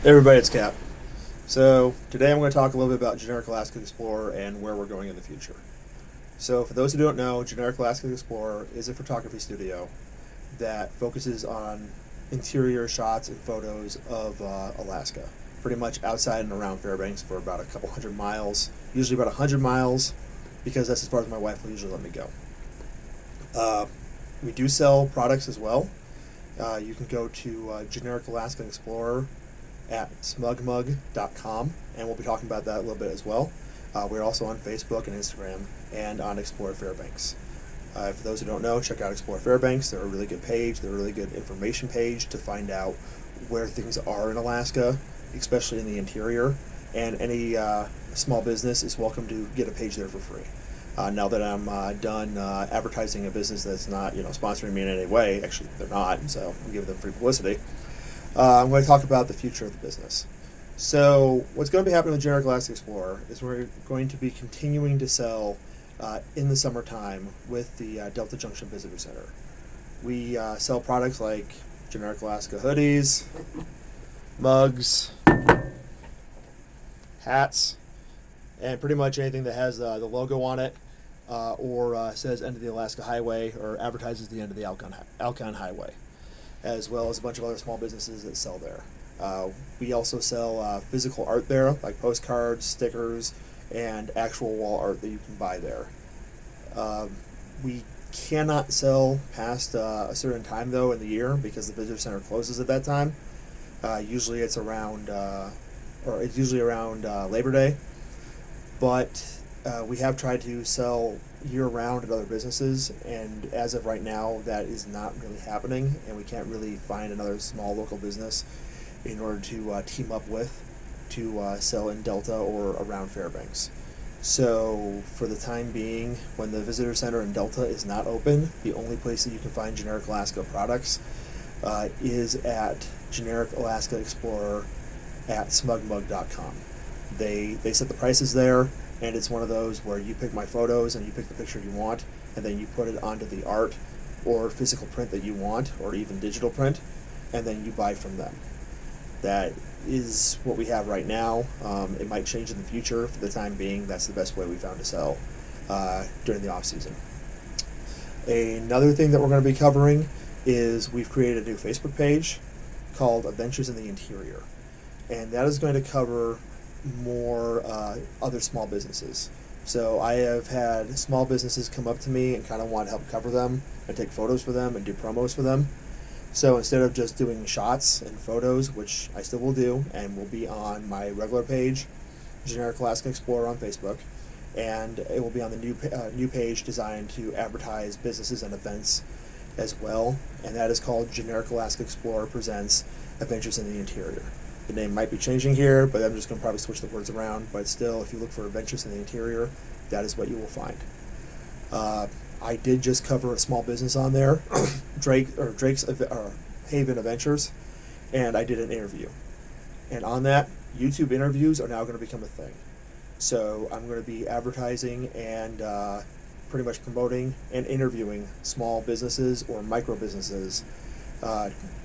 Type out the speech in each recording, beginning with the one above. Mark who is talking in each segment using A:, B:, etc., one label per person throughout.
A: Hey everybody, it's Cap. So today I'm going to talk a little bit about Generic Alaskan Explorer and where we're going in the future. So for those who don't know, Generic Alaskan Explorer is a photography studio that focuses on interior shots and photos of Alaska, pretty much outside and around Fairbanks for about a couple hundred miles, usually about 100 miles, because that's as far as my wife will usually let me go. Uh, we do sell products as well. You can go to Generic Alaskan Explorer at smugmug.com, and we'll be talking about that a little bit as well. We're also on Facebook and Instagram and on Explore Fairbanks. For those who don't know, check out Explore Fairbanks. They're a really good page. They're a really good information page to find out where things are in Alaska, especially in the interior. And any small business is welcome to get a page there for free. Now that I'm done advertising a business that's not, sponsoring me in any way, actually they're not, so I'm giving them free publicity. I'm going to talk about the future of the business. So, what's going to be happening with Generic Alaskan Explorer is we're going to be continuing to sell in the summertime with the Delta Junction Visitor Center. We sell products like Generic Alaska hoodies, mugs, hats, and pretty much anything that has the logo on it or says end of the Alaska Highway or advertises the end of the Alcon Highway, as well as a bunch of other small businesses that sell there. We also sell physical art there, like postcards, stickers, and actual wall art that you can buy there. We cannot sell past a certain time, though, in the year because the visitor center closes at that time. Usually it's around, Labor Day, but we have tried to sell year-round at other businesses, and as of right now, that is not really happening, and we can't really find another small local business in order to team up with to sell in Delta or around Fairbanks. So, for the time being, when the visitor center in Delta is not open, the only place that you can find Generic Alaska products is at Generic Alaska Explorer at smugmug.com. They set the prices there, and it's one of those where you pick my photos and you pick the picture you want, and then you put it onto the art or physical print that you want, or even digital print, and then you buy from them. That is what we have right now. It might change in the future. For the time being, that's the best way we found to sell during the off season. Another thing that we're going to be covering is we've created a new Facebook page called Adventures in the Interior, and that is going to cover more other small businesses. So I have had small businesses come up to me and kind of want to help cover them and take photos for them and do promos for them. So instead of just doing shots and photos, which I still will do and will be on my regular page, Generic Alaskan Explorer on Facebook, and it will be on the new page designed to advertise businesses and events as well, and that is called Generic Alaska Explorer Presents Adventures in the Interior. The name might be changing here, but I'm just going to probably switch the words around. But still, if you look for Adventures in the Interior, that is what you will find. I did just cover a small business on there, Drake's Haven Adventures, and I did an interview. And on that, YouTube interviews are now going to become a thing. So I'm going to be advertising and pretty much promoting and interviewing small businesses or micro businesses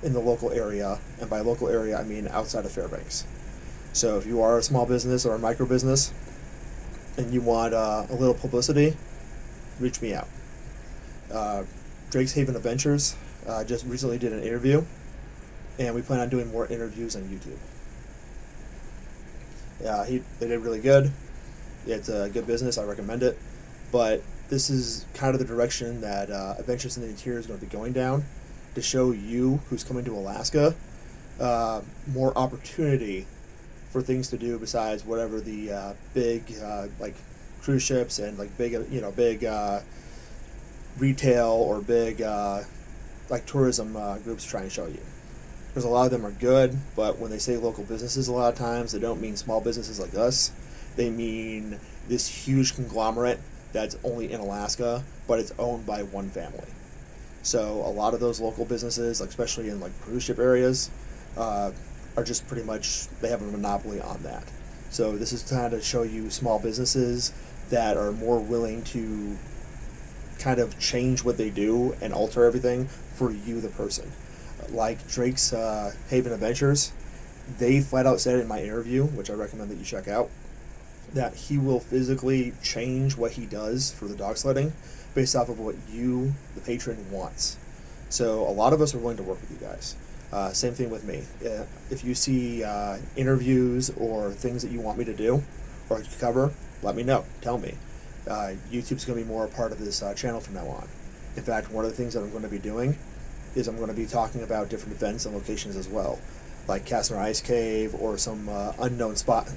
A: in the local area, and by local area I mean outside of Fairbanks. So if you are a small business or a micro business and you want a little publicity, reach me out. Drake's Haven Adventures just recently did an interview, and we plan on doing more interviews on YouTube. They did really good. It's a good business. I recommend it. But this is kind of the direction that Adventures in the Interior is going to be going down, to show you who's coming to Alaska more opportunity for things to do besides whatever the big like cruise ships and like big retail or big like tourism groups try and show you. Because a lot of them are good, but when they say local businesses, a lot of times they don't mean small businesses like us. They mean this huge conglomerate that's only in Alaska, but it's owned by one family. So a lot of those local businesses, like especially in like cruise ship areas, are just pretty much, they have a monopoly on that. So this is kind of to show you small businesses that are more willing to kind of change what they do and alter everything for you, the person. Like Drake's Haven Adventures They flat out said in my interview, which I recommend that you check out, that he will physically change what he does for the dog sledding based off of what you, the patron, wants. So a lot of us are willing to work with you guys. Same thing with me. If you see interviews or things that you want me to do or to cover, let me know. Tell me. YouTube's going to be more a part of this channel from now on. In fact, one of the things that I'm going to be doing is I'm going to be talking about different events and locations as well, like Castner Ice Cave or some unknown spot.